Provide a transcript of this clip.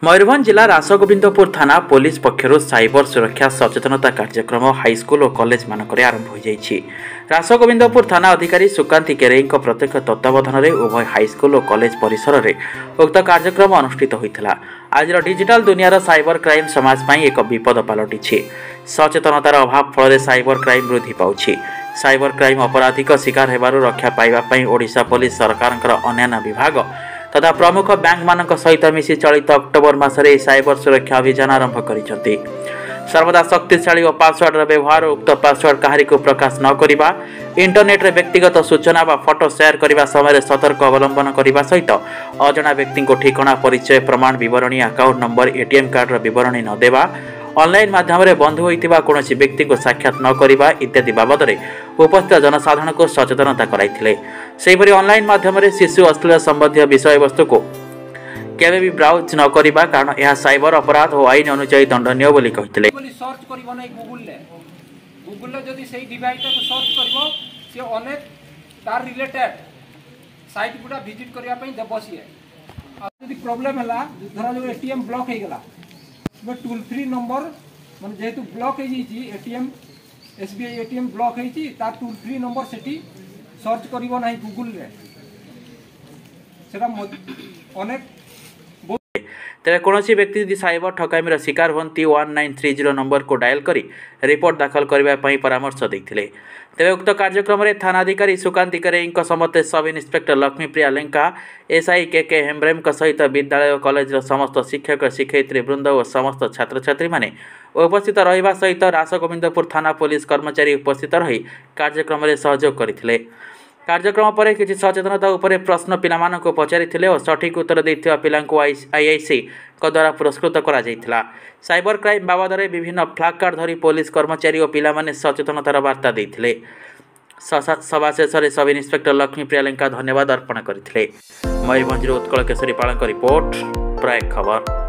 मयूरभंज जिला रासगोविंदपुर थाना police पक्षर cyber सुरक्षा सचेतनता कार्यक्रम हाईस्कल और कॉलेज मानक आरंभ हो जाइए। रासगोविंदपुर थाना अधिकारी सुकांति केरेई प्रत्यक्ष तत्वावधान में उभय हाईस्कल और कॉलेज परिसर में उक्त कार्यक्रम अनुष्ठित होता। आज डिजिटल दुनियार साइबर क्राइम समाज में एक विपद पलटि। सचेतनतार अभाव फल साइबर क्राइम वृद्धि पाउछ। साइबर क्राइम अपराधिक शिकार होगार रक्षा पाइबापी ओडिशा पुलिस सरकार अन्य विभाग तथा प्रमुख बैंक मानक सहित मिसी चलित अक्टोबर मासरे साइबर सुरक्षा अभियान आरंभ करिसेंति। सर्वदा शक्तिशाली और पासवर्ड व्यवहार उक्त पासवर्ड काहारी को प्रकाश न करिबा, इंटरनेट रे व्यक्तिगत सूचना व फोटो शेयर करने समय सतर्क अवलंबन करने सहित अजणा व्यक्ति को ठिकाना परिचय प्रमाण विवरणी अकाउंट नंबर एटीएम कार्ड विवरणी न देवा, ऑनलाइन माध्यम बंधु होता कौन व्यक्ति को साक्षात न करवा इत्यादि बाबद उपस्थित जनसाधारण को सचेतनता कराइथिले। सेहिपरि ऑनलाइन माध्यम शिशु अश्लील संबंधी विषय वस्तु को केवे भी ब्राउज न करवा कारण यह साइबर अपराध और आईन अनुसार दंडनीय बोली कहिथिले। सर्च करबो नै गूगल ले जदी सेही डिवाइस को सर्च करबो से अनेक तार रिलेटेड साइट गुडा विजिट करिया पई देबसिए। आ जदी प्रॉब्लम हला धरा जो एटीएम ब्लॉक हे गेला टोल फ्री नंबर मान जेहेतु block ATM SBI ATM block तार टोल फ्री नंबर सेठी सर्च करिवो नाही गूगल रे सेटा अनेक। तेरे कौन व्यक्ति यदि साइबर ठकामीर शिकार होती 1930 नंबर को डायल करी रिपोर्ट दाखल करने परामर्श देते। तेरे उक्त कार्यक्रम में थानाधिकारी सुकांति केरेई समस्त sub inspector Lakshmipriya Lenka SI के हेम्ब्रेम सहित विद्यालय और कॉलेज समस्त शिक्षक शिक्षयित्री वृंद और समस्त छात्र छात्री माने उपस्थित रहिबा सहित रासगोविंदपुर थाना पुलिस कर्मचारी उपस्थित रही कार्यक्रम में सहयोग करथिले। कार्यक्रम पर किसी सचेतनता उपरे प्रश्न पिलामान को पचारिथिले और सठिक उत्तर देथिबा पिलांको आईआईसी द्वारा पुरस्कृत करा जायथिला। साइबर क्राइम बाबद में विभिन्न फ्लैग कार्ड धरी पुलिस कर्मचारी और पिलामाने सचेतनतार वार्ता देथिले। सभा शेष में सब इन्स्पेक्टर लक्ष्मीप्रिया लेंका धन्यवाद अर्पण करथिले। मयूरभंज उत्कल केशरी पालक रिपोर्ट प्राय खबर।